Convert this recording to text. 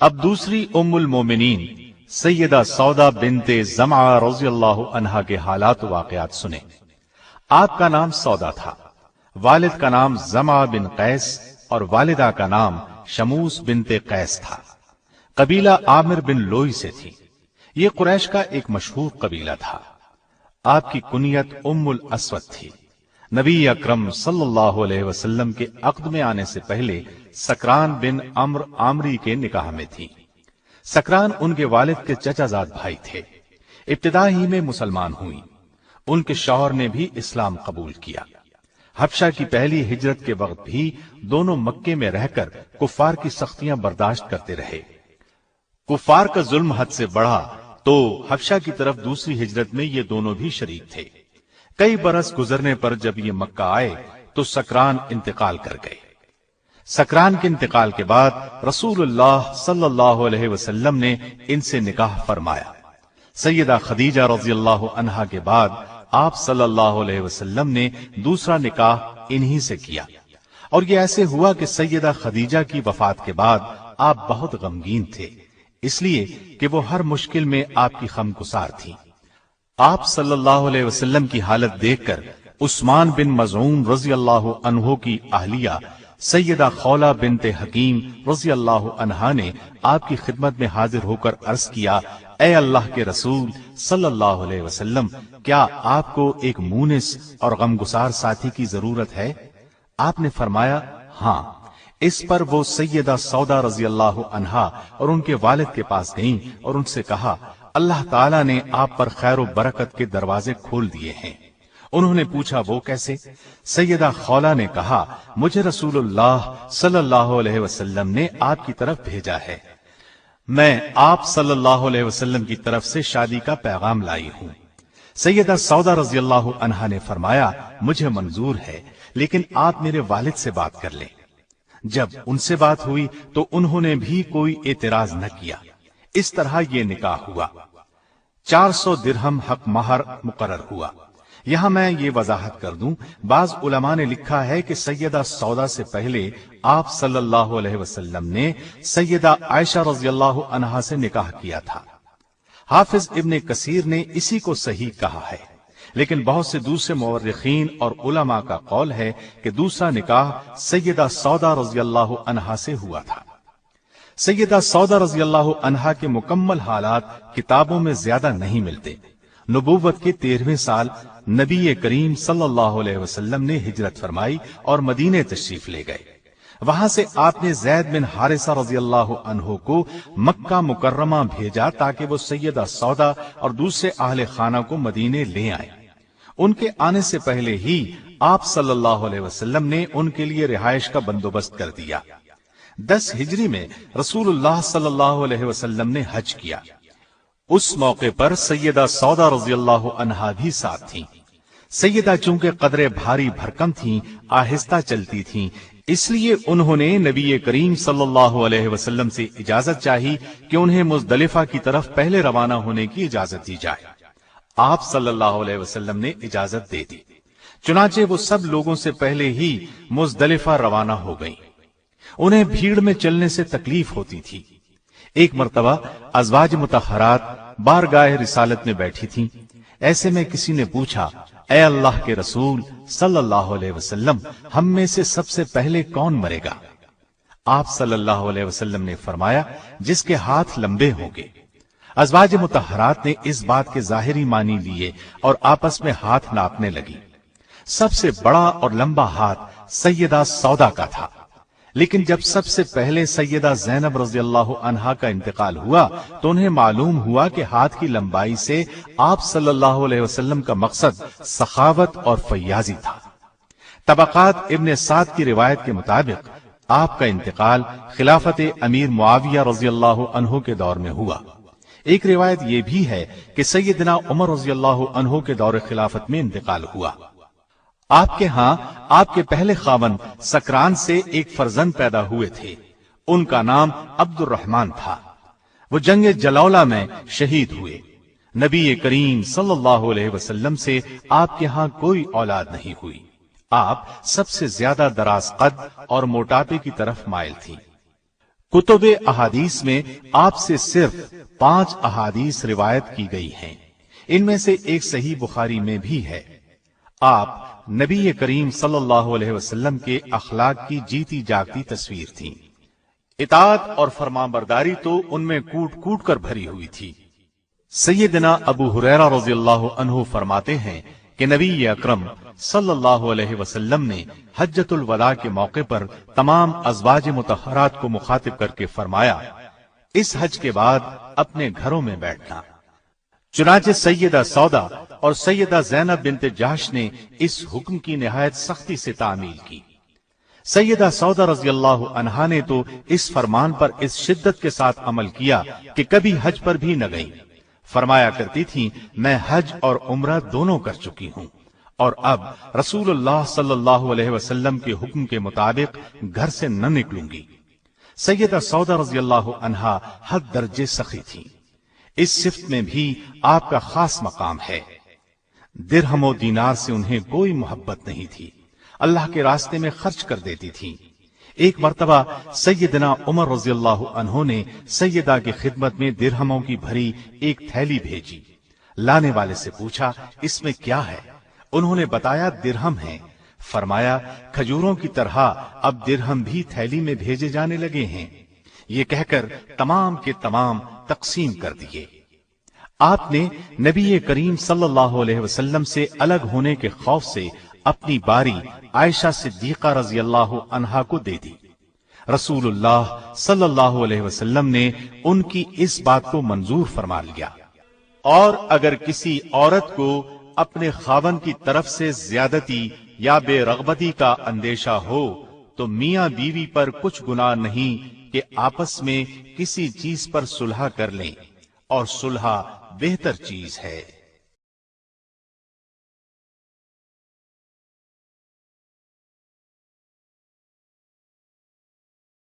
اب دوسری ام المومنین سیدہ سودا بنت زمعہ رضی اللہ عنہا کے حالات و واقعات سنیں۔ آپ کا نام سودا تھا، والد کا نام زمعہ بن قیس اور والدہ کا نام شموس بنت قیس تھا۔ قبیلہ عامر بن لوئی سے تھی۔ یہ قریش کا ایک مشہور قبیلہ تھا۔ آپ کی کنیت ام الاسود تھی۔ نبی اکرم صلی اللہ علیہ وسلم کے عقد میں آنے سے پہلے سکران بن عمر عامری کے نکاح میں تھی۔ سکران ان کے والد کے چچا زاد بھائی تھے۔ ابتدا ہی میں مسلمان ہوئی۔ ان کے شوہر نے بھی اسلام قبول کیا۔ حبشہ کی پہلی ہجرت کے وقت بھی دونوں مکے میں رہ کر کفار کی سختیاں برداشت کرتے رہے۔ کفار کا ظلم حد سے بڑھا تو حبشہ کی طرف دوسری ہجرت میں یہ دونوں بھی شریک تھے۔ کئی برس گزرنے پر جب یہ مکہ آئے تو سکران انتقال کر گئے۔ سکران کے انتقال کے بعد رسول اللہ صلی اللہ علیہ وسلم نے ان سے نکاح فرمایا۔ سیدہ خدیجہ رضی اللہ عنہا کے بعد آپ صلی اللہ علیہ وسلم نے دوسرا نکاح انہی سے کیا، اور یہ ایسے ہوا کہ سیدہ خدیجہ کی وفات کے بعد آپ بہت غمگین تھے، اس لیے کہ وہ ہر مشکل میں آپ کی غمگسار تھی۔ آپ صلی اللہ علیہ وسلم کی حالت دیکھ کر عثمان بن مظعون رضی اللہ عنہ کی اہلیہ سیدہ خولہ بنت حکیم رضی اللہ عنہا نے آپ کی خدمت میں حاضر ہو کر عرض کیا، اے اللہ کے رسول صلی اللہ علیہ وسلم، کیا آپ کو ایک مونس اور غمگسار ساتھی کی ضرورت ہے؟ آپ نے فرمایا ہاں۔ اس پر وہ سیدہ سودا رضی اللہ عنہا اور ان کے والد کے پاس گئیں اور ان سے کہا، اللہ تعالیٰ نے آپ پر خیر و برکت کے دروازے کھول دیے ہیں۔ انہوں نے پوچھا وہ کیسے؟ سیدہ خولہ نے کہا، مجھے رسول اللہ صلی اللہ علیہ وسلم نے آپ کی طرف بھیجا ہے، میں آپ صلی اللہ علیہ وسلم کی طرف سے شادی کا پیغام لائی ہوں۔ سیدہ سودا رضی اللہ عنہا نے فرمایا، مجھے منظور ہے، لیکن آپ میرے والد سے بات کر لیں۔ جب ان سے بات ہوئی تو انہوں نے بھی کوئی اعتراض نہ کیا۔ اس طرح یہ نکاح ہوا۔ 400 درہم حق مہر مقرر ہوا۔ یہاں میں یہ وضاحت کر دوں، بعض علماء نے لکھا ہے کہ سیدہ سودا سے پہلے آپ صلی اللہ علیہ وسلم نے سیدہ عائشہ رضی اللہ عنہا سے نکاح کیا تھا۔ حافظ ابن کثیر نے اسی کو صحیح کہا ہے، لیکن بہت سے دوسرے مورخین اور علماء کا قول ہے کہ دوسرا نکاح سیدہ سودا رضی اللہ عنہا سے ہوا تھا۔ سیدہ سودا رضی اللہ عنہا کے مکمل حالات کتابوں میں زیادہ نہیں ملتے۔ نبوت کے 13ویں سال نبی کریم صلی اللہ علیہ وسلم نے ہجرت فرمائی اور مدینے تشریف لے گئے۔ وہاں سے آپ نے زید بن حارثہ رضی اللہ عنہ کو مکہ مکرمہ بھیجا تاکہ وہ سیدہ سودا اور دوسرے اہل خانہ کو مدینے لے آئیں۔ ان کے آنے سے پہلے ہی آپ صلی اللہ علیہ وسلم نے ان کے لیے رہائش کا بندوبست کر دیا۔ 10 ہجری میں رسول اللہ صلی اللہ علیہ وسلم نے حج کیا۔ اس موقع پر سیدہ سودا رضی اللہ عنہا بھی ساتھ تھیں۔ سیدہ چونکہ قدرے بھاری بھرکم تھیں، آہستہ چلتی تھیں، اس لیے انہوں نے نبی کریم صلی اللہ علیہ وسلم سے اجازت چاہی کہ انہیں مزدلفہ کی طرف پہلے روانہ ہونے کی اجازت دی جائے۔ آپ صلی اللہ علیہ وسلم نے اجازت دے دی۔ چنانچہ وہ سب لوگوں سے پہلے ہی مزدلفہ روانہ ہو گئیں۔ انہیں بھیڑ میں چلنے سے تکلیف ہوتی تھی۔ ایک مرتبہ ازواج مطہرات بارگاہ رسالت میں بیٹھی تھیں۔ ایسے میں کسی نے پوچھا، اے اللہ کے رسول صلی اللہ علیہ وسلم، ہم میں سے سب سے پہلے کون مرے گا؟ آپ صلی اللہ علیہ وسلم نے فرمایا، جس کے ہاتھ لمبے ہوں گے۔ ازواج مطہرات نے اس بات کے ظاہری معنی لیے اور آپس میں ہاتھ ناپنے لگی۔ سب سے بڑا اور لمبا ہاتھ سیدہ سودا کا تھا، لیکن جب سب سے پہلے سیدہ زینب رضی اللہ عنہا کا انتقال ہوا تو انہیں معلوم ہوا کہ ہاتھ کی لمبائی سے آپ صلی اللہ علیہ وسلم کا مقصد سخاوت اور فیاضی تھا۔ طبقات ابن سعد کی روایت کے مطابق آپ کا انتقال خلافت امیر معاویہ رضی اللہ عنہ کے دور میں ہوا۔ ایک روایت یہ بھی ہے کہ سیدنا عمر رضی اللہ عنہ کے دور خلافت میں انتقال ہوا۔ آپ کے ہاں آپ کے پہلے خاوند سکران سے ایک فرزند پیدا ہوئے تھے، ان کا نام عبد الرحمن تھا۔ وہ جنگ جلولہ میں شہید ہوئے۔ نبی کریم صلی اللہ علیہ وسلم سے آپ کے ہاں کوئی اولاد نہیں ہوئی۔ آپ سب سے زیادہ دراز قد اور موٹاپے کی طرف مائل تھی۔ کتب احادیث میں آپ سے صرف 5 احادیث روایت کی گئی ہیں، ان میں سے ایک صحیح بخاری میں بھی ہے۔ آپ نبی کریم صلی اللہ علیہ وسلم کے اخلاق کی جیتی جاگتی تصویر تھیں۔ اطاعت اور فرمانبرداری تو ان میں کوٹ کوٹ کر بھری ہوئی تھی۔ سیدنا ابو ہریرہ رضی اللہ عنہ فرماتے ہیں کہ نبی اکرم صلی اللہ علیہ وسلم نے حجۃ الوداع کے موقع پر تمام ازواج مطہرات کو مخاطب کر کے فرمایا، اس حج کے بعد اپنے گھروں میں بیٹھنا۔ چنانچہ سیدہ سودا اور سیدہ زینب بنت جحش نے اس حکم کی نہایت سختی سے تعمیل کی۔ سیدہ سودا رضی اللہ عنہا نے تو اس فرمان پر اس شدت کے ساتھ عمل کیا کہ کبھی حج پر بھی نہ گئی۔ فرمایا کرتی تھی، میں حج اور عمرہ دونوں کر چکی ہوں اور اب رسول اللہ صلی اللہ علیہ وسلم کے حکم کے مطابق گھر سے نہ نکلوں گی۔ سیدہ سودا رضی اللہ عنہا حد درجے سخی تھی۔ اس صفت میں بھی آپ کا خاص مقام ہے۔ درہم و دینار سے انہیں کوئی محبت نہیں تھی، اللہ کے راستے میں خرچ کر دیتی تھی۔ ایک مرتبہ سیدنا عمر رضی اللہ عنہ نے سیدہ کی خدمت میں درہموں کی بھری ایک تھیلی بھیجی۔ لانے والے سے پوچھا، اس میں کیا ہے؟ انہوں نے بتایا، درہم ہیں۔ فرمایا، کھجوروں کی طرح اب درہم بھی تھیلی میں بھیجے جانے لگے ہیں۔ یہ کہہ کر تمام کے تمام تقسیم کر دیے۔ آپ نے نبی کریم صلی اللہ علیہ وسلم سے الگ ہونے کے خوف سے اپنی باری عائشہ صدیقہ رضی اللہ عنہا کو دے دی۔ رسول اللہ صلی اللہ علیہ وسلم نے ان کی اس بات کو منظور فرما لیا۔ اور اگر کسی عورت کو اپنے خاوند کی طرف سے زیادتی یا بے رغبتی کا اندیشہ ہو تو میاں بیوی پر کچھ گناہ نہیں کہ آپس میں کسی چیز پر صلح کر لیں، اور صلح بہتر چیز ہے۔